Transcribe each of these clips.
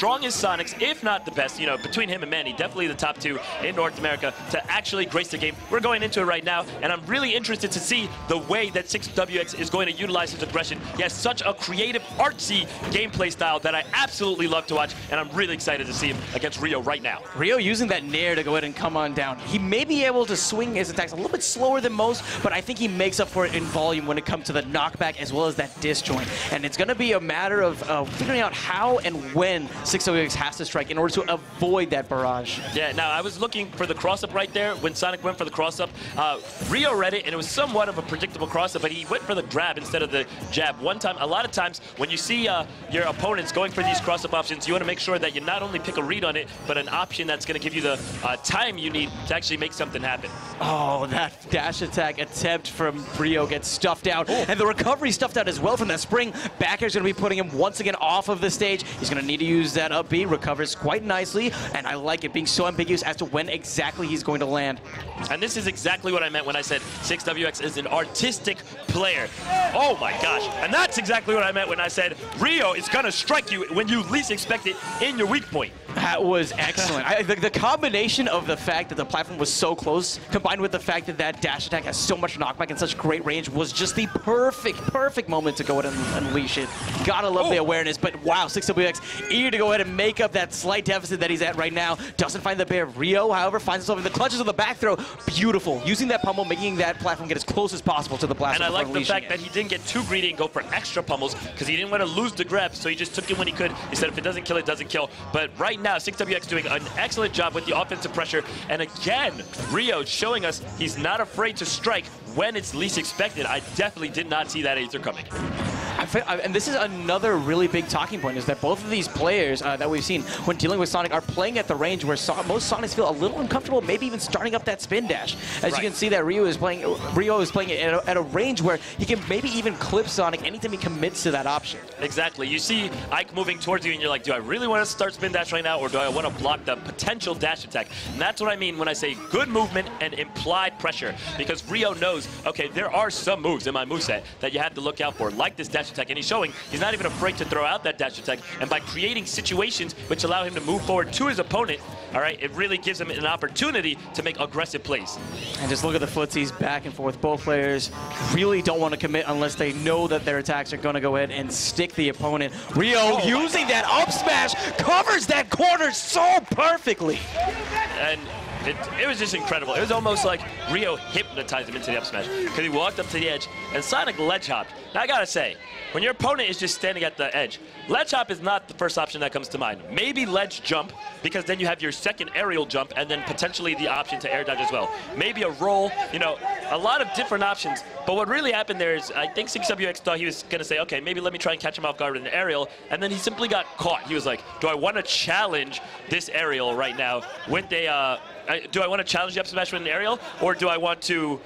strongest Sonics, if not the best, you know, between him and Manny, definitely the top two in North America to actually grace the game. We're going into it right now, and I'm really interested to see the way that 6WX is going to utilize his aggression. He has such a creative, artsy gameplay style that I absolutely love to watch, and I'm really excited to see him against Rio right now. Rio using that nair to go ahead and come on down. He may be able to swing his attacks a little bit slower than most, but I think he makes up for it in volume when it comes to the knockback as well as that disjoint. And it's going to be a matter of figuring out how and when 6WX has to strike in order to avoid that barrage. Yeah, now I was looking for the cross-up right there when Sonic went for the cross-up. Rio read it, and it was somewhat of a predictable cross-up, but he went for the grab instead of the jab. One time, a lot of times, when you see your opponents going for these cross-up options, you want to make sure that you not only pick a read on it, but an option that's going to give you the time you need to actually make something happen. Oh, that dash attack attempt from Rio gets stuffed out, and the recovery stuffed out as well from that spring. Backer's going to be putting him once again off of the stage. He's going to need to use that up B, recovers quite nicely, and I like it being so ambiguous as to when exactly he's going to land. And this is exactly what I meant when I said 6WX is an artistic player. Oh my gosh, and that's exactly what I meant when I said Rio is going to strike you when you least expect it in your weak point. That was excellent. The combination of the fact that the platform was so close, combined with the fact that that dash attack has so much knockback and such great range, was just the perfect moment to go ahead and unleash it. Gotta love the awareness, but wow, 6WX eager to go ahead and make up that slight deficit that he's at right now. Doesn't find the bear. Rio, however, finds himself in the clutches of the back throw. Beautiful. Using that pummel, making that platform get as close as possible to the platform. And I like the fact that he didn't get too greedy and go for extra pummels because he didn't want to lose the grab, so he just took it when he could. He said if it doesn't kill, it doesn't kill. But right now, 6WX doing an excellent job with the offensive pressure. And again, Rio showing us he's not afraid to strike when it's least expected. I definitely did not see that Aether coming. And this is another really big talking point, is that both of these players that we've seen when dealing with Sonic are playing at the range where most Sonics feel a little uncomfortable, maybe even starting up that spin dash. As you can see that Rio is playing at a range where he can maybe even clip Sonic anytime he commits to that option. Exactly. You see Ike moving towards you and you're like, do I really want to start spin dash right now, or do I want to block the potential dash attack? And that's what I mean when I say good movement and implied pressure, because Rio knows, okay, there are some moves in my moveset that you have to look out for, like this dash attack, and he's showing he's not even afraid to throw out that dash attack, and by creating situations which allow him to move forward to his opponent, all right, it really gives him an opportunity to make aggressive plays. And just look at the footsies back and forth. Both players really don't want to commit unless they know that their attacks are going to go ahead and stick the opponent. Rio using that up smash, covers that corner so perfectly. And it was just incredible. It was almost like Rio hypnotized him into the up smash because he walked up to the edge and Sonic ledge hopped. Now I gotta say, when your opponent is just standing at the edge, ledge hop is not the first option that comes to mind. Maybe ledge jump, because then you have your second aerial jump and then potentially the option to air dodge as well. Maybe a roll, you know, a lot of different options. But what really happened there is, I think 6WX thought he was gonna say, okay, maybe let me try and catch him off guard with an aerial, and then he simply got caught. He was like, do I want to challenge this aerial right now with a, do I want to challenge the up smash with an aerial, or do I want to,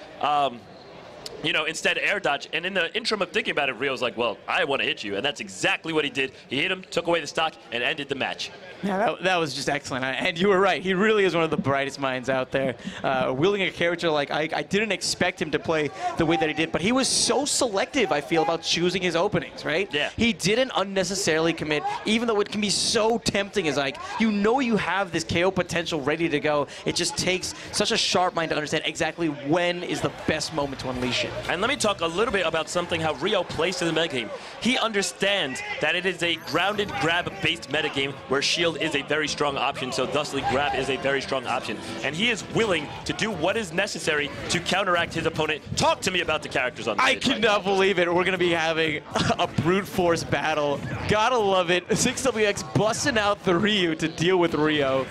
you know, instead air dodge? And in the interim of thinking about it, Rio's like, well, I want to hit you. And that's exactly what he did. He hit him, took away the stock, and ended the match. Yeah, that was just excellent. And you were right. He really is one of the brightest minds out there. Wielding a character like Ike, I didn't expect him to play the way that he did, but he was so selective, I feel, about choosing his openings, right? Yeah. He didn't unnecessarily commit, even though it can be so tempting as Ike. You know you have this KO potential ready to go. It just takes such a sharp mind to understand exactly when is the best moment to unleash it. And let me talk a little bit about something how Rio plays to the metagame. He understands that it is a grounded grab-based metagame where shield is a very strong option, so thusly grab is a very strong option. And he is willing to do what is necessary to counteract his opponent. Talk to me about the characters on the stage. I cannot believe it. We're going to be having a brute force battle. Gotta love it. 6WX busting out the Ryu to deal with Rio.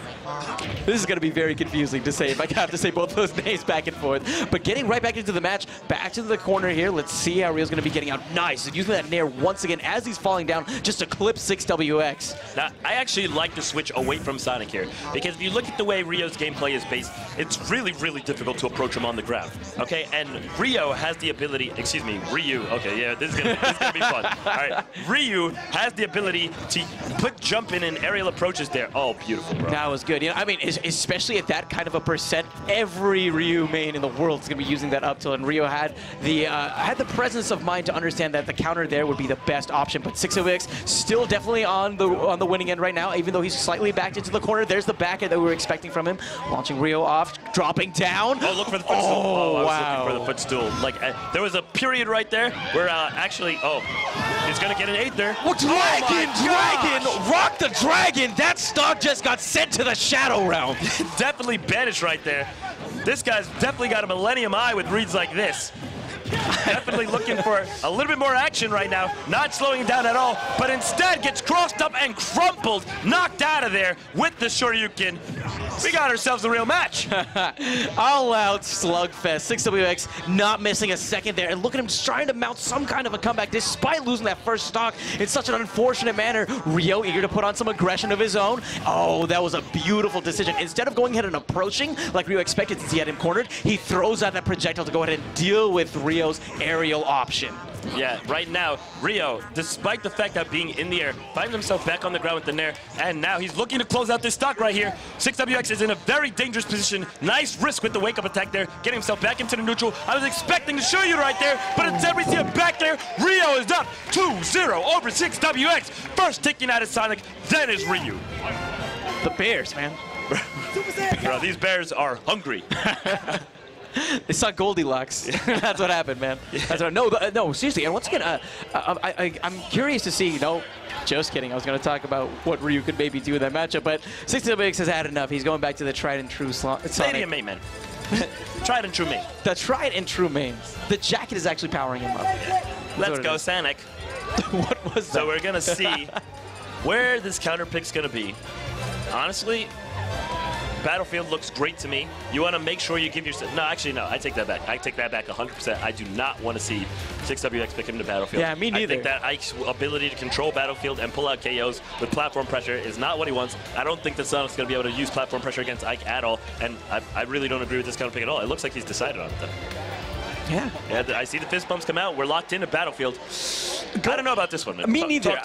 This is going to be very confusing to say if I have to say both those names back and forth. But getting right back into the match, back to the corner here. Let's see how Rio's going to be getting out. Nice. Using that nair once again as he's falling down just to clip 6WX. Now, I actually like the switch away from Sonic here, because if you look at the way Rio's gameplay is based, it's really, really difficult to approach him on the ground. Okay, and Rio has the ability, excuse me, Ryu, okay, yeah, this is gonna be fun. All right, Ryu has the ability to put jump in and aerial approaches there. Oh, beautiful, bro. That was good. good. You know, I mean, especially at that kind of a percent, every Ryu main in the world is going to be using that up tilt, and Rio had the presence of mind to understand that the counter there would be the best option. But 606 still definitely on the winning end right now, even though he's slightly backed into the corner. There's the back end that we were expecting from him. Launching Rio off, dropping down. Oh, look for the footstool. Oh, I was wow. looking for the footstool. Like, there was a period right there where actually, he's going to get an 8 there. Oh, Dragon! Rock the Dragon! That stock just got sent to the Shadow Realm. Definitely banished right there. This guy's definitely got a Millennium Eye with reads like this. Definitely looking for a little bit more action right now. Not slowing down at all, but instead gets crossed up and crumpled, knocked out of there with the Shoryuken. We got ourselves a real match. All out slugfest. 6WX not missing a second there. And look at him just trying to mount some kind of a comeback despite losing that first stock in such an unfortunate manner. Rio eager to put on some aggression of his own. Oh, that was a beautiful decision. Instead of going ahead and approaching like Rio expected since he had him cornered, he throws out that projectile to go ahead and deal with Rio's aerial option. Yeah, right now, Rio, despite the fact that being in the air, finds himself back on the ground with the Nair, and now he's looking to close out this stock right here. 6WX is in a very dangerous position. Nice risk with the wake-up attack there, getting himself back into the neutral. I was expecting to show you right there, but instead we see him back there. Rio is up 2-0 over 6WX. First taking out his Sonic, then is Ryu. The Bears, man. Bro, these Bears are hungry. They saw Goldilocks. That's what happened, man. That's what, no, seriously. And once again, I'm curious to see, just kidding. I was going to talk about what Ryu could maybe do in that matchup, but 6WX has had enough. He's going back to the tried and true Stadium main, man. Tried and true main. The tried and true main. The jacket is actually powering him up. Yeah. Let's go, Sonic. What was that? So we're going to see where this counter pick's going to be. Honestly, Battlefield looks great to me. You want to make sure you give yourself... No, actually, no. I take that back. I take that back 100%. I do not want to see 6WX pick him to Battlefield. Yeah, me neither. I think that Ike's ability to control Battlefield and pull out KOs with platform pressure is not what he wants. I don't think that Sonic's going to be able to use platform pressure against Ike at all, and I really don't agree with this counter pick at all. It looks like he's decided on it, though. Yeah. I see the fist bumps come out. We're locked into Battlefield. I don't know about this one, man. Me neither.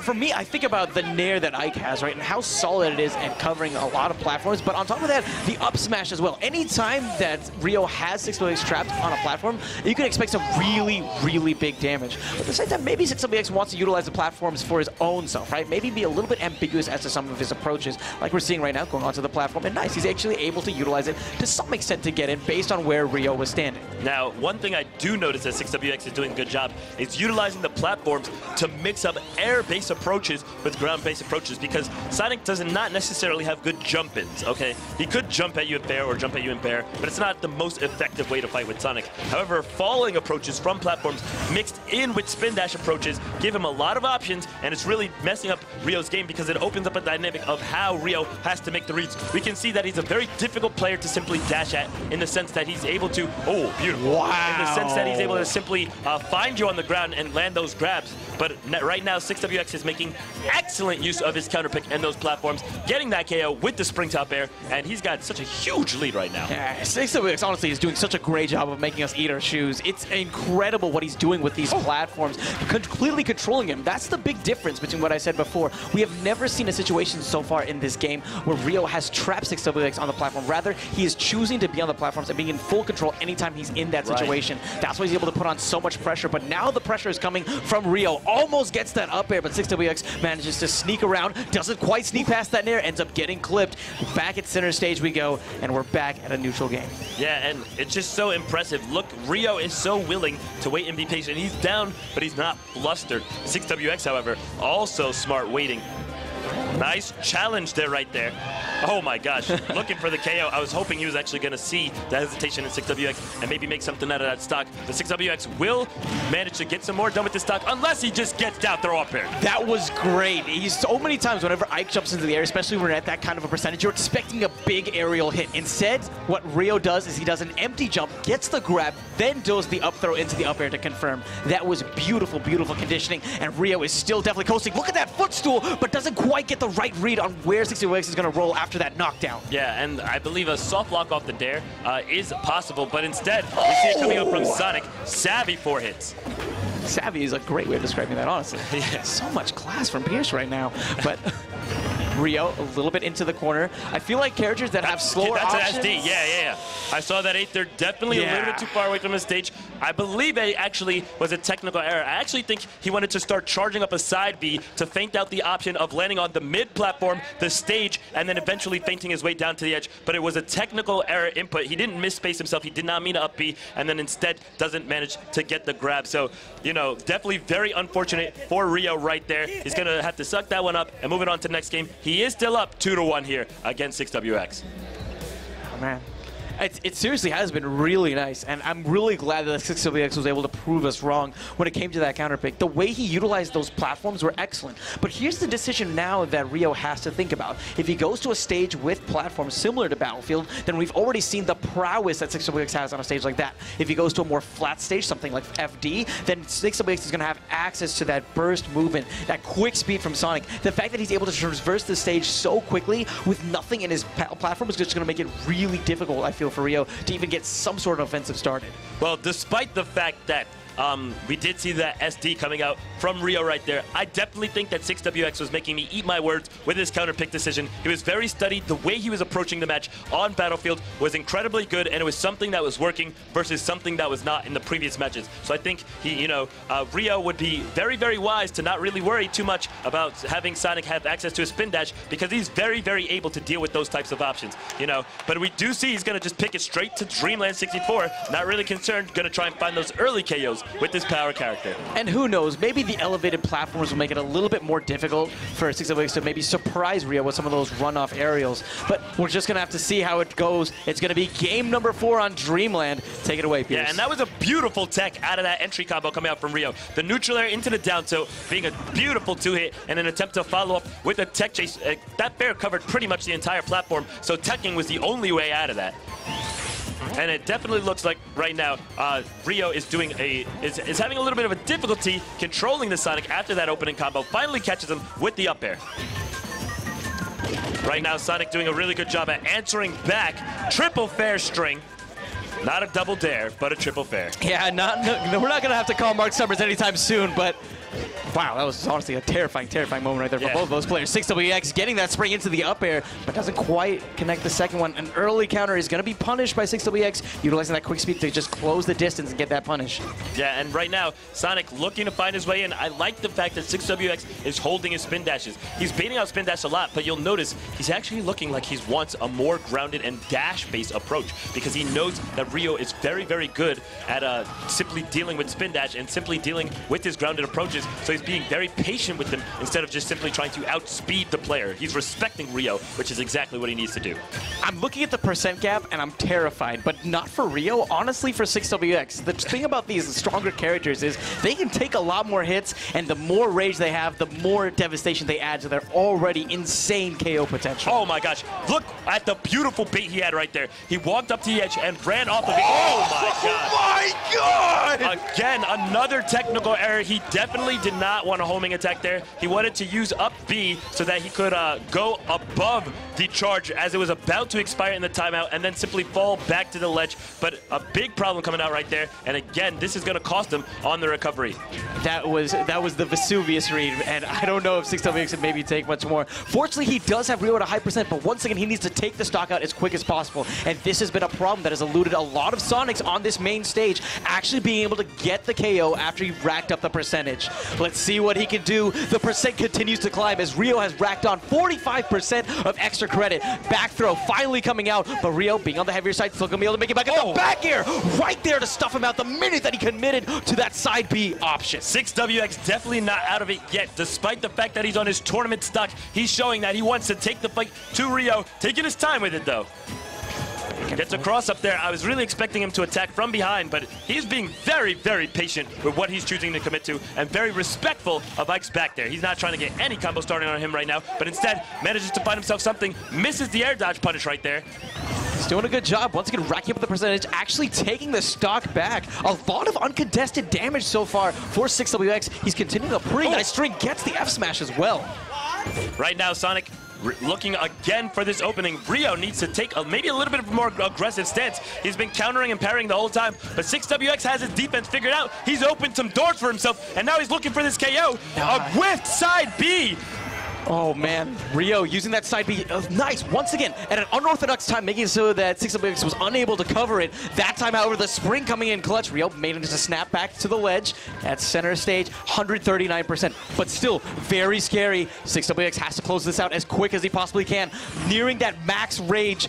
For me, I think about the Nair that Ike has, right, and how solid it is and covering a lot of platforms. But on top of that, the up smash as well. Anytime that Rio has 6WX trapped on a platform, you can expect some really, really big damage. But at the same time, maybe 6WX wants to utilize the platforms for his own self, right? Maybe be a little bit ambiguous as to some of his approaches, like we're seeing right now, going onto the platform. And nice, he's actually able to utilize it to some extent to get in based on where Rio was standing. Now, one thing I do notice that 6WX is doing a good job is utilizing the platforms to mix up air-based approaches with ground-based approaches, because Sonic does not necessarily have good jump-ins, okay? He could jump at you in bair or jump at you in bair, but it's not the most effective way to fight with Sonic. However, falling approaches from platforms mixed in with spin dash approaches give him a lot of options, and it's really messing up Rio's game because it opens up a dynamic of how Rio has to make the reads. We can see that he's a very difficult player to simply dash at, in the sense that he's able to, oh, beautiful. Wow. In the sense that he's able to simply find you on the ground and land those grabs. But right now, 6WX is making excellent use of his counter pick and those platforms, getting that KO with the spring top air, and he's got such a huge lead right now. Yeah, 6WX honestly is doing such a great job of making us eat our shoes. It's incredible what he's doing with these platforms, completely controlling him. That's the big difference between what I said before. We have never seen a situation so far in this game where Rio has trapped 6WX on the platform. Rather, he is choosing to be on the platforms and being in full control anytime he's in that situation. Right. That's why he's able to put on so much pressure, but now the pressure is coming from Rio. Almost gets that up air, but 6WX manages to sneak around, doesn't quite sneak past that Nair, ends up getting clipped. Back at center stage we go, and we're back at a neutral game. Yeah, and it's just so impressive. Look, Rio is so willing to wait and be patient. He's down, but he's not flustered. 6WX, however, also smart waiting. Nice challenge there, right there. Oh my gosh, looking for the KO. I was hoping he was actually going to see the hesitation in 6WX and maybe make something out of that stock. The 6WX will manage to get some more done with this stock, unless he just gets down throw up air. That was great. He's so many times whenever Ike jumps into the air, especially when we're at that kind of a percentage, you're expecting a big aerial hit. Instead, what Rio does is he does an empty jump, gets the grab, then does the up throw into the up air to confirm. That was beautiful, beautiful conditioning, and Rio is still definitely coasting. Look at that footstool, but doesn't quite get the right read on where 6WX is going to roll after that knockdown. Yeah, and I believe a soft lock off the dare is possible, but instead, we see it coming up from Sonic. Savvy 4 hits. Savvy is a great way of describing that, honestly. Yeah. So much class from Pierce right now, but Rio a little bit into the corner. I feel like characters that have slower options. That's an SD, yeah. I saw that 8. They're definitely a little bit too far away from the stage. I believe it actually was a technical error. I actually think he wanted to start charging up a side B to feint out the option of landing on the mid platform, the stage, and then eventually feinting his way down to the edge. But it was a technical error input. He didn't misspace himself. He did not mean to up B, and then instead doesn't manage to get the grab. So, you know, definitely very unfortunate for Rio right there. He's going to have to suck that one up and move it on to the next game. He is still up 2-1 here against 6WX. Oh, man. It seriously has been really nice, and I'm really glad that 6WX was able to prove us wrong when it came to that counter pick. The way he utilized those platforms were excellent. But here's the decision now that Rio has to think about. If he goes to a stage with platforms similar to Battlefield, then we've already seen the prowess that 6WX has on a stage like that. If he goes to a more flat stage, something like FD, then 6WX is going to have access to that burst movement, that quick speed from Sonic. The fact that he's able to traverse the stage so quickly with nothing in his platform is just going to make it really difficult, I feel, for Rio to even get some sort of offensive started. Well, despite the fact that we did see that SD coming out from Rio right there, I definitely think that 6WX was making me eat my words with his counter pick decision. He was very studied. The way he was approaching the match on Battlefield was incredibly good, and it was something that was working versus something that was not in the previous matches. So I think Rio would be very, very wise to not really worry too much about having Sonic have access to a spin dash, because he's very, very able to deal with those types of options, But we do see he's going to just pick it straight to Dreamland 64. Not really concerned, going to try and find those early KOs with this power character. And who knows, maybe the elevated platforms will make it a little bit more difficult for 6WX to maybe surprise Rio with some of those runoff aerials. But we're just going to have to see how it goes. It's going to be game number 4 on Dreamland. Take it away, Pierce. Yeah, and that was a beautiful tech out of that entry combo coming out from Rio. The neutral air into the down tilt being a beautiful 2-hit and an attempt to follow up with a tech chase. That bear covered pretty much the entire platform, so teching was the only way out of that. And it definitely looks like right now Rio is having a little bit of a difficulty controlling the Sonic after that opening combo. Finally catches him with the up air. Right now Sonic doing a really good job at answering back. Triple fair string. Not a double dare, but a triple fair. Yeah, we're not going to have to call Mark Summers anytime soon, but wow, that was honestly a terrifying, terrifying moment right there for both of those players. 6WX getting that spring into the up air, but doesn't quite connect the second one. An early counter is going to be punished by 6WX, utilizing that quick speed to just close the distance and get that punish. Yeah, and right now, Sonic looking to find his way in. I like the fact that 6WX is holding his spin dashes. He's baiting out spin dash a lot, but you'll notice he's actually looking like he wants a more grounded and dash-based approach, because he knows that Rio is very, very good at simply dealing with spin dash and simply dealing with his grounded approaches. So he's being very patient with him instead of just simply trying to outspeed the player. He's respecting Rio, which is exactly what he needs to do. I'm looking at the percent gap and I'm terrified, but not for Rio, honestly for 6WX. The thing about these stronger characters is they can take a lot more hits, and the more rage they have, the more devastation they add to their already insane KO potential. Oh my gosh, look at the beautiful bait he had right there. He walked up to the edge and ran off of it. Oh my god! Again, another technical error. He definitely did not want a homing attack there. He wanted to use up B so that he could go above the charge as it was about to expire in the timeout, and then simply fall back to the ledge. But a big problem coming out right there, and again, this is going to cost him on the recovery. That was the Vesuvius read, and I don't know if 6WX can maybe take much more. Fortunately, he does have Rio at a high percent, but once again, he needs to take the stock out as quick as possible, and this has been a problem that has eluded a lot of Sonics on this main stage, actually being able to get the KO after he racked up the percentage. Let's see what he can do. The percent continues to climb as Rio has racked on 45% of extra credit. Back throw finally coming out, but Rio, being on the heavier side, still gonna be able to make it back at the back air, right there to stuff him out the minute that he committed to that side B option. 6WX definitely not out of it yet, despite the fact that he's on his tournament stock. He's showing that he wants to take the fight to Rio, taking his time with it though. Gets a cross up there. I was really expecting him to attack from behind, but he's being very, very patient with what he's choosing to commit to, and very respectful of Ike's back there. He's not trying to get any combo starting on him right now, but instead manages to find himself something, misses the air dodge punish right there. He's doing a good job. Once again, racking up the percentage, actually taking the stock back. A lot of uncontested damage so far for 6WX. He's continuing a pretty nice string, gets the F smash as well. Right now, Sonic looking again for this opening. Rio needs to take maybe a little bit of a more aggressive stance. He's been countering and parrying the whole time, but 6WX has his defense figured out. He's opened some doors for himself, and now he's looking for this KO. A whiffed side B. Oh man, Rio using that side B, nice, once again, at an unorthodox time, making it so that 6WX was unable to cover it. That time, however, the spring coming in clutch, Rio managed to snap back to the ledge at center stage, 139%, but still very scary. 6WX has to close this out as quick as he possibly can, nearing that max rage.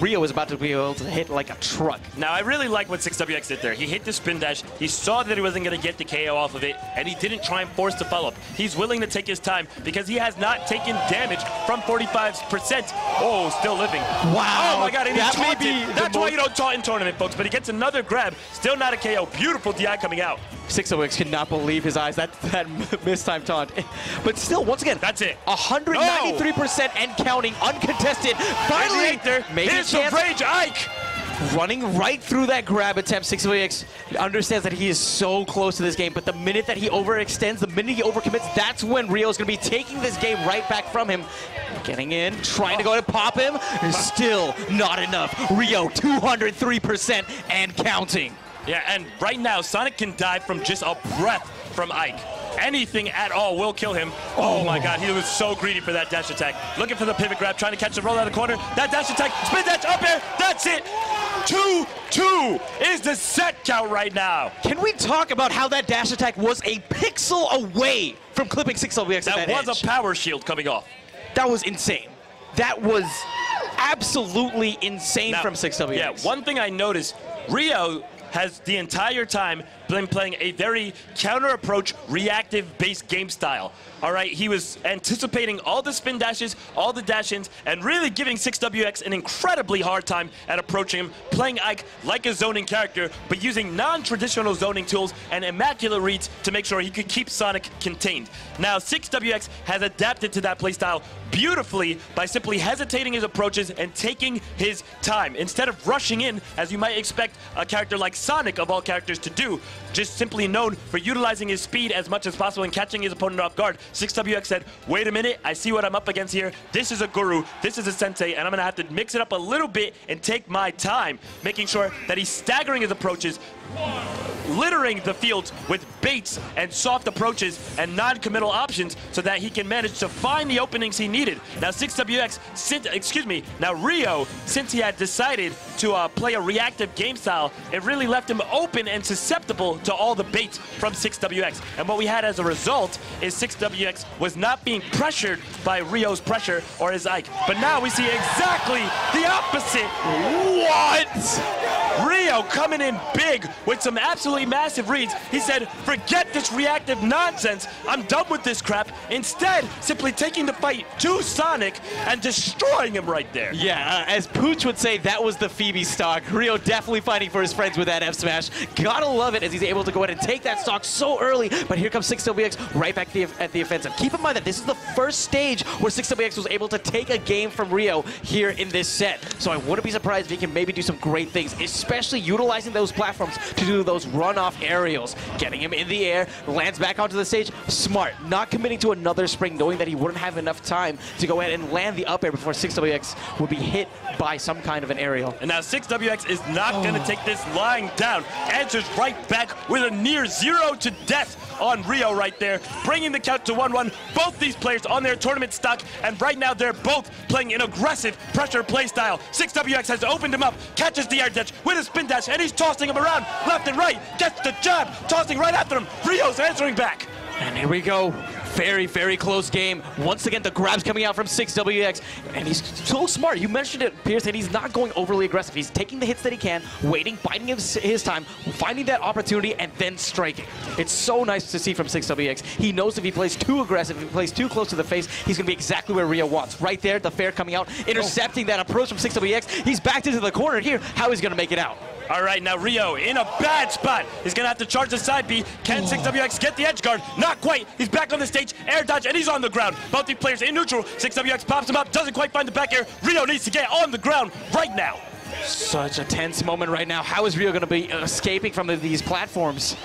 Rio is about to be able to hit like a truck. Now, I really like what 6WX did there. He hit the spin dash, he saw that he wasn't going to get the KO off of it, and he didn't try and force the follow-up. He's willing to take his time because he has not taken damage from 45%. Oh, still living. Wow. Oh my God, and that he might be taunted. That's why you don't taunt in tournament, folks, but he gets another grab. Still not a KO. Beautiful DI coming out. 6WX cannot believe his eyes, that mistime taunt. But still, once again, that's it. 193% and counting, uncontested. Finally, here's the Rage Ike. Running right through that grab attempt, 6WX understands that he is so close to this game, but the minute that he overextends, the minute he overcommits, that's when Rio's going to be taking this game right back from him. Getting in, trying to go and pop him, still not enough. Rio, 203% and counting. Yeah, and right now, Sonic can die from just a breath from Ike. Anything at all will kill him. Oh my God, he was so greedy for that dash attack. Looking for the pivot grab, trying to catch the roll out of the corner. That dash attack, spin dash up air, that's it. 2-2 is the set count right now. Can we talk about how that dash attack was a pixel away from clipping 6WX at that was edge? A power shield coming off. That was insane. That was absolutely insane now, from 6WX. Yeah, one thing I noticed, Rio has the entire time been playing a very counter-approach, reactive-based game style. All right, he was anticipating all the spin dashes, all the dash-ins, and really giving 6WX an incredibly hard time at approaching him, playing Ike like a zoning character, but using non-traditional zoning tools and immaculate reads to make sure he could keep Sonic contained. Now, 6WX has adapted to that playstyle beautifully by simply hesitating his approaches and taking his time. Instead of rushing in, as you might expect a character like Sonic, of all characters, to do, just simply known for utilizing his speed as much as possible and catching his opponent off guard, 6WX said, wait a minute, I see what I'm up against here. This is a guru, this is a sensei, and I'm going to have to mix it up a little bit and take my time, making sure that he's staggering his approaches, littering the fields with baits and soft approaches and non-committal options so that he can manage to find the openings he needed. Now 6WX, now Rio, since he had decided to play a reactive game style, it really left him open and susceptible to all the baits from 6WX. And what we had as a result is 6WX was not being pressured by Rio's pressure or his Ike. But now we see exactly the opposite. What? Rio coming in big with some absolutely massive reads. He said, forget this reactive nonsense. I'm done with this crap. Instead, simply taking the fight to Sonic and destroying him right there. Yeah, as Pooch would say, that was the Phoebe stock. Rio definitely fighting for his friends with that F smash. Gotta love it as he's able to go ahead and take that stock so early. But here comes 6WX right back at the offensive. Keep in mind that this is the first stage where 6WX was able to take a game from Rio here in this set. So I wouldn't be surprised if he can maybe do some great things, especially utilizing those platforms to do those runoff aerials. Getting him in the air, lands back onto the stage. Smart. Not committing to another spring, knowing that he wouldn't have enough time to go ahead and land the up air before 6WX would be hit by some kind of an aerial. And now 6WX is not going to take this lying down. Answers right back with a near 0 to death on Rio right there, bringing the count to 1-1. Both these players on their tournament stock, and right now they're both playing an aggressive pressure play style. 6WX has opened him up, catches the air dash with a spin dash, and he's tossing him around left and right, gets the jab, tossing right after him. Rio's answering back. And here we go. Very, very close game. Once again, the grabs coming out from 6WX, and he's so smart. You mentioned it, Pierce, and he's not going overly aggressive. He's taking the hits that he can, waiting, biding his time, finding that opportunity, and then striking. It's so nice to see from 6WX. He knows if he plays too aggressive, if he plays too close to the face, he's going to be exactly where Rio wants. Right there, the fair coming out, intercepting that approach from 6WX. He's backed into the corner here. How he's going to make it out? All right, now Rio in a bad spot. He's going to have to charge the side B. Can 6WX get the edge guard? Not quite. He's back on the stage, air dodge, and he's on the ground. Both these players in neutral. 6WX pops him up, doesn't quite find the back air. Rio needs to get on the ground right now. Such a tense moment right now. How is Rio going to be escaping from these platforms?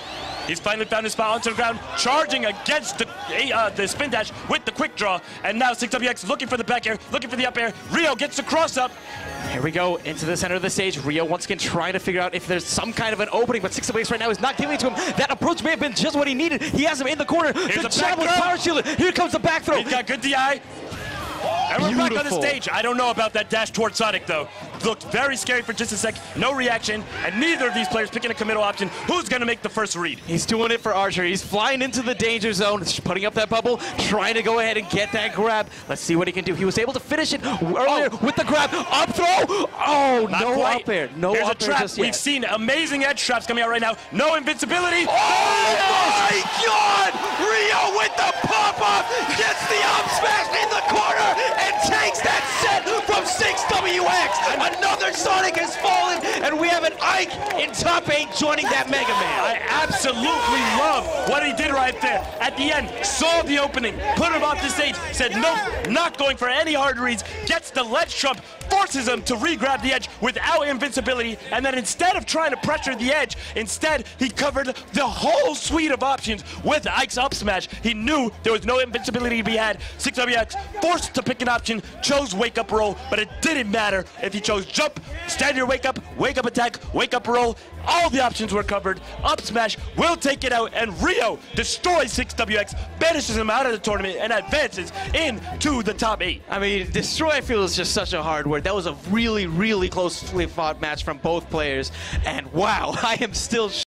He's finally found his spot onto the ground, charging against the spin dash with the quick draw. And now 6WX looking for the back air, looking for the up air. Rio gets the cross up. Here we go, into the center of the stage. Rio once again trying to figure out if there's some kind of an opening, but 6WX right now is not giving it to him. That approach may have been just what he needed. He has him in the corner. Here's the a back with throw. power shielded. Here comes the back throw. He's got good DI. And we're back on the Beautiful. stage. I don't know about that dash towards Sonic, though. Looked very scary for just a sec. No reaction. And neither of these players picking a committal option. Who's going to make the first read? He's doing it for Archer. He's flying into the danger zone, putting up that bubble, trying to go ahead and get that grab. Let's see what he can do. He was able to finish it earlier with the grab. Up throw! Oh, Not no quite. up air. No There's up a air trap. just yet. We've seen amazing edge traps coming out right now. No invincibility. Oh my God! Rio with the pop-up gets the up smash in the corner and takes that set from 6WX. Another Sonic has fallen, and we have an Ike in top 8 joining that Mega Man. I absolutely love what he did right there. At the end, saw the opening, put him off the stage, said nope, not going for any hard reads, gets the ledge trump, forces him to re-grab the edge without invincibility, and then instead of trying to pressure the edge, instead he covered the whole suite of options with Ike's up smash. He knew there was no invincibility to be had. 6WX forced to pick an option, chose wake up roll, but it didn't matter if he chose jump, stand your wake up attack, wake up roll. All the options were covered. Up smash will take it out, and Rio destroys 6WX, banishes him out of the tournament, and advances into the top 8. I mean, destroy, I feel, is just such a hard word. That was a really, really closely fought match from both players, and wow, I am still